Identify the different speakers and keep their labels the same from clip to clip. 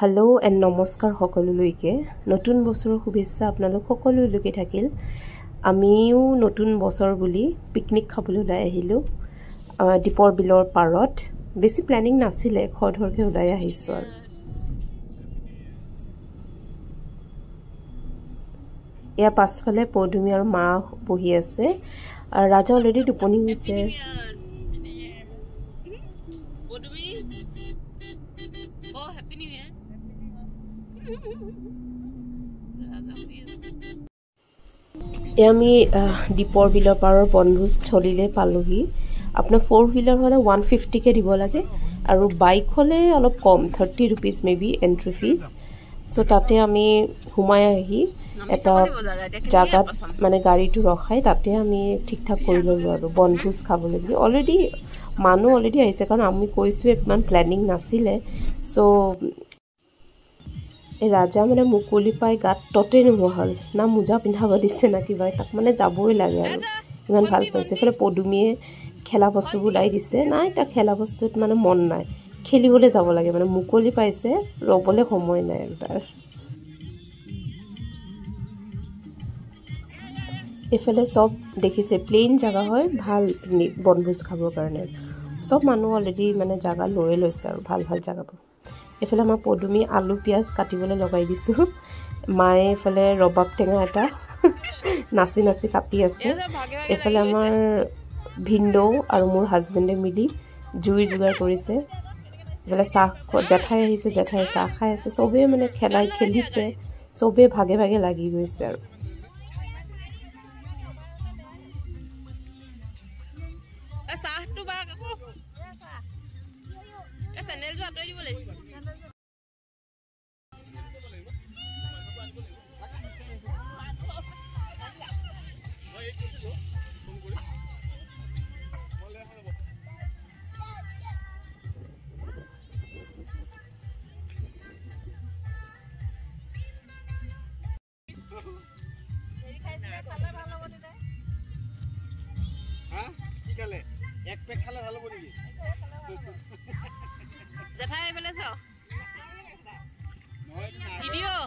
Speaker 1: Hello' and নমস্কাৰ সকলোলৈকে নতুন বছৰৰ শুভেচ্ছা আপোনালোক সকলোলৈকে থাকিল। আমিও নতুন বছৰ বুলি পিকনিক খাবলৈ ওলাই আহিলোঁ দীপৰ বিলৰ পাৰত। বেছি প্লেনিং নাছিলে, খৰধৰকৈ ওলাই আহিছোঁ আৰু। এয়া পাছফালে পৌধুমী আৰু মা বহি আছে। ৰাজা অলৰেডি টোপনি হৈছে। আমি দীপৰ বিলৰ পাৰৰ বনভোজস্থলীলৈ পালোহি। আপোনাৰ 4 হুইলাৰ হ'লে 150কৈ দিব লাগে আৰু বাইক হ'লে অলপ কম, 30 rupees may be entry fees. চ' তাতে আমি সোমাই আহি এটা জাগাত মানে গাড়ীটো ৰখাই তাতে আমি ঠিক ঠাক কৰি ল'লোঁ আৰু বনভোজ খাবলৈ বুলি। মানুহ অলৰেডি আহিছে, কাৰণ আমি কৈছোঁ ইমান প্লেনিং নাছিলে। চ' এই ৰাজা মানে মুকলি পাই গাত ততেই নোহোৱা হ'ল, না মোজা পিন্ধাব দিছে না কিবা, তাক মানে যাবই লাগে আৰু ইমান ভাল পাইছে। এইফালে পদুমীয়ে খেলা বস্তুবোৰ ওলাই দিছে। নাই, তাক খেলা বস্তুত মানে মন নাই, খেলিবলৈ যাব লাগে, মানে মুকলি পাইছে, ৰ'বলৈ সময় নাই আৰু তাৰ। এইফালে চব দেখিছে প্লেইন জেগা হয়, ভাল বনভোজ খাবৰ কাৰণে। চব মানুহ অলৰেডি মানে জেগা লৈয়ে লৈছে আৰু ভাল ভাল জেগাবোৰ। এইফালে আমাৰ পদুমী আলু পিঁয়াজ কাটিবলৈ লগাই দিছোঁ। মায়ে এইফালে ৰবাব টেঙা এটা নাচি নাচি কাটি আছে। এইফালে আমাৰ ভিনদেউ আৰু মোৰ হাজবেণ্ডে মিলি জুইৰ যোগাৰ কৰিছে। এইফালে জেঠাই আহিছে, জেঠাই চাহ খাই আছে। চবেই মানে খেলিছে, চবেই ভাগে ভাগে লাগি গৈছে আৰু।
Speaker 2: এক পেক খালে ভাল হ'ব নেকি?
Speaker 3: জেঠাই এইফালে চাও ভিডিঅ'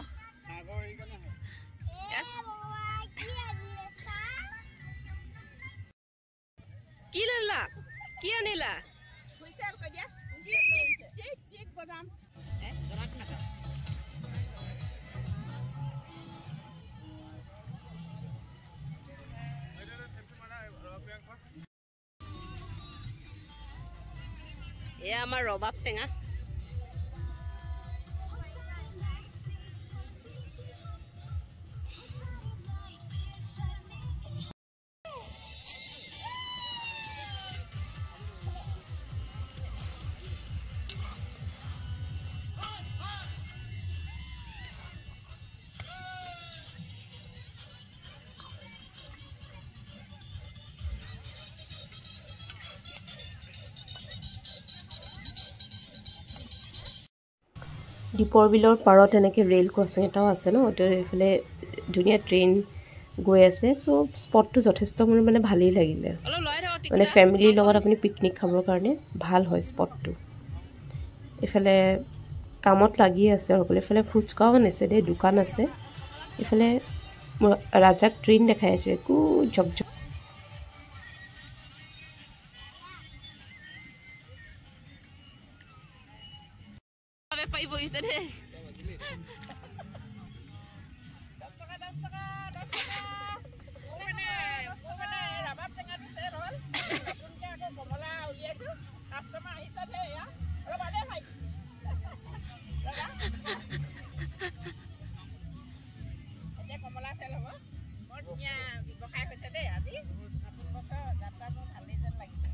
Speaker 3: কি ললা, কি আনিলা? এয়া আমাৰ ৰবাব টেঙা।
Speaker 1: দীপৰ বিলৰ পাৰত এনেকৈ ৰেল ক্ৰছিং এটাও আছে ন, এইফালে ধুনীয়া ট্ৰেইন গৈ আছে। চ' স্পটটো যথেষ্ট মোৰ মানে ভালেই লাগিলে, মানে ফেমিলিৰ লগত আপুনি পিকনিক খাবৰ কাৰণে ভাল হয় স্পটটো। এইফালে কামত লাগি আছে আৰু এইফালে ফুচকাও আনিছে দেই, দোকান আছে। এইফালে ৰাজাক ট্ৰেইন দেখাই আছে, একো ঝকঝক।
Speaker 3: কমলা চেল হ'ব, বৰ ধুনীয়া ব্যৱসায় হৈছে দেই। আজি নতুন বছৰ যাত্ৰা মোৰ ভালেই যেন লাগিছে।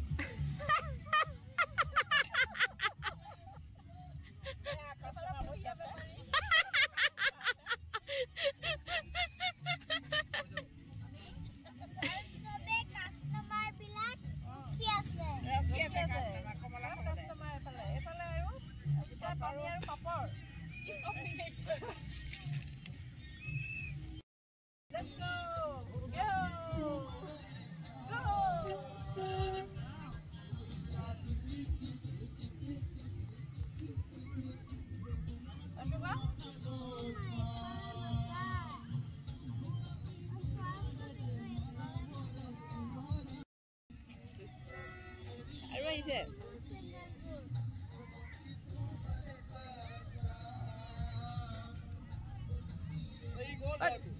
Speaker 3: লাগিছে
Speaker 2: এই গোল লাগু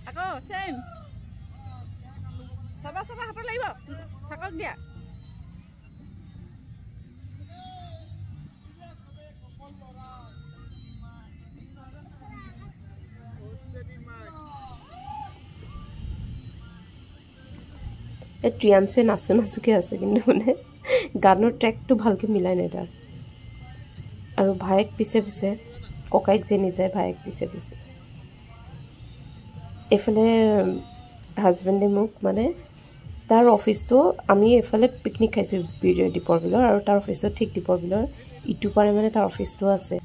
Speaker 3: আকৌ চেম চাবা হাতত লাগিব থাকক দিয়া
Speaker 1: এই ট্ৰিয়ানচুৱে নাচুকে আছে কিন্তু মানে গানৰ ট্ৰেকটো ভালকৈ মিলাই নাই তাৰ আৰু ভায়েক পিছে পিছে ককাইক যেনি যায় ভায়েক পিছে পিছে এইফালে হাজবেণ্ডে মোক মানে তাৰ অফিচটো আমি এইফালে পিকনিক খাইছোঁ দীপৰ বিলৰ আৰু তাৰ অফিচটো ঠিক দীপৰ বিলৰ ইটো পাৰে মানে তাৰ অফিচটো আছে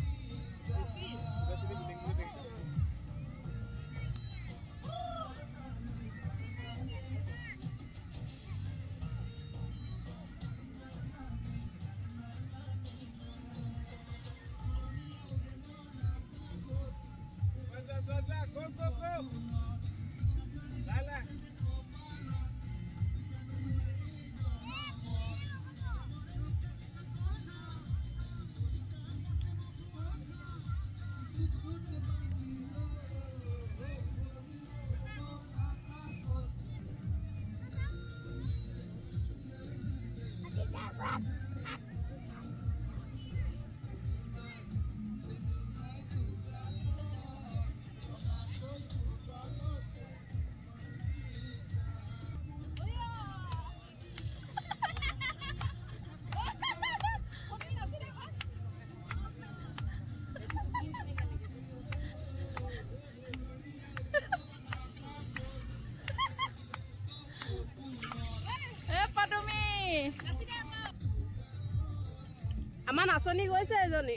Speaker 3: আমাৰ নাচনি গৈছে এজনী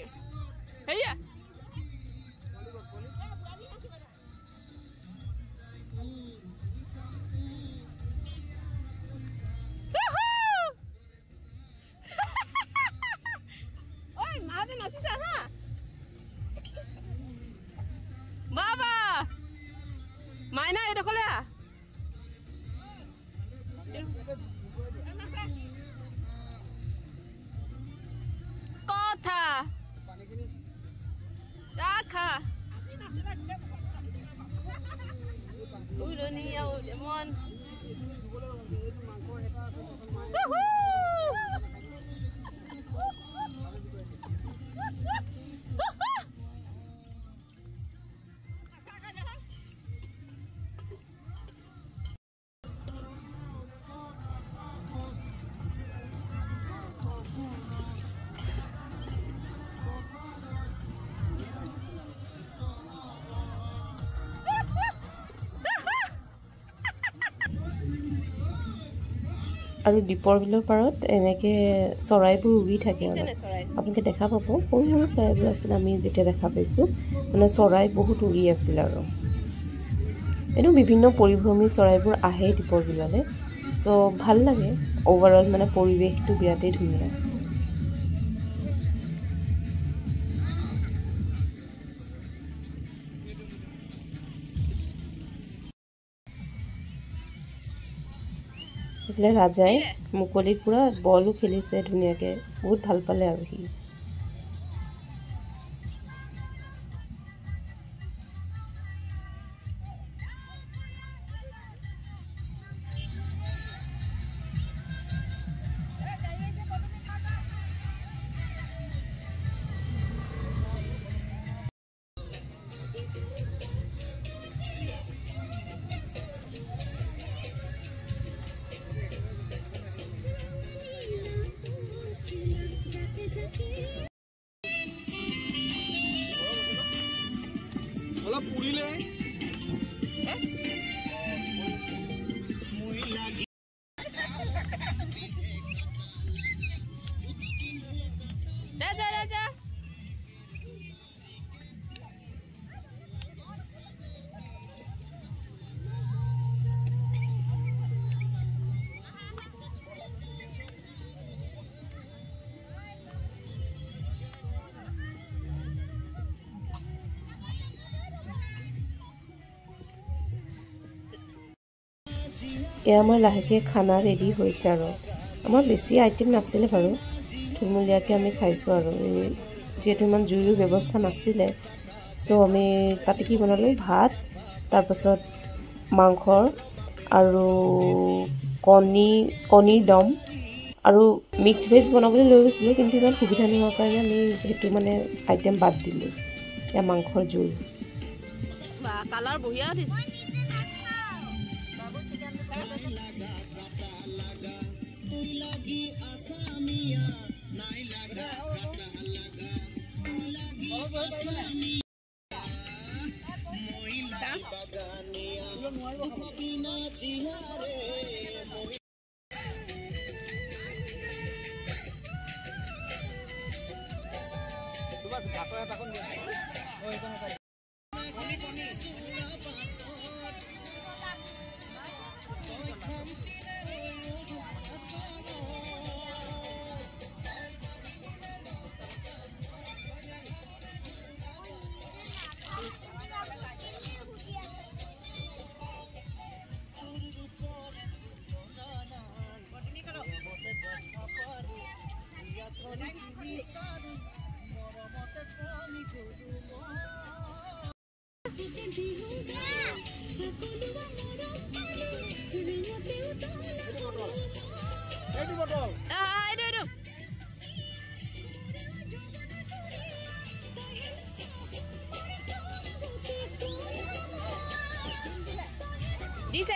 Speaker 3: হেয়া ঐ মাহঁতে নাচিছা হা বাবা মাইনা এইডোখৰলৈ আহ কথা ৰাখা উৰণীয়া মন
Speaker 1: আৰু দীপৰ বিলৰ পাৰত এনেকৈ চৰাইবোৰ উৰি থাকে আৰু আপোনালোকে দেখা পাব সৰু সৰু চৰাইবোৰ আছিল আমি যেতিয়া দেখা পাইছোঁ মানে চৰাই বহুত উৰি আছিল আৰু এনেও বিভিন্ন পৰিভ্ৰমী চৰাইবোৰ আহে দীপৰ বিললৈ চ' ভাল লাগে অভাৰঅল মানে পৰিৱেশটো বিৰাটেই ধুনীয়া এইফালে ৰাজাই মুকলিত পুৰা বলো খেলিছে ধুনীয়াকৈ বহুত ভাল পালে আৰু সি राजा राजा আমাৰ লাহেকে খানা ৰেডি হৈছে আৰু আমাৰ বেছি আইটেম নাছিলে বাৰু থুলমূলীয়াকৈ আমি খাইছোঁ আৰু যিহেতু ইমান জুইৰ ব্যৱস্থা নাছিলে চ' আমি তাতে কি বনালোঁ ভাত তাৰপাছত মাংস আৰু কণীৰ দম আৰু মিক্স ভেজ বনাবলৈ লৈ গৈছিলোঁ কিন্তু ইমান সুবিধা নোহোৱাৰ কাৰণে আমি সেইটো মানে আইটেম বাদ দিলোঁ এয়া মাংসৰ জোল কালাৰ বঢ়িয়া দিছে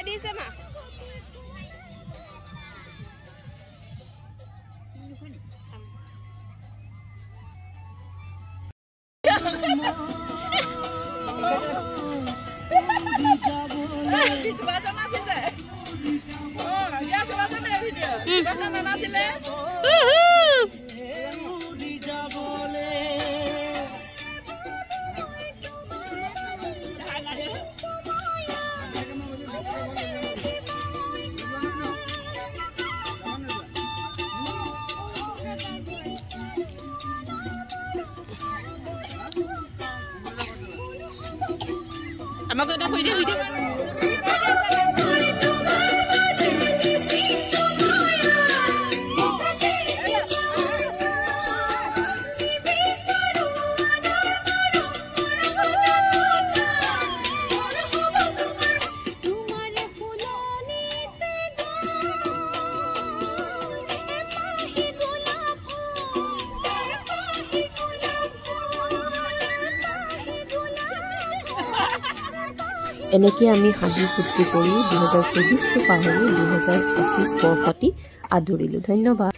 Speaker 1: Dice ma. আমাকে এটা কই দে এনেকৈ আমি হাঁহি ফূৰ্তি কৰি 2024টো পাহৰি 2025 বৰ্ষটি আদৰিলোঁ। ধন্যবাদ।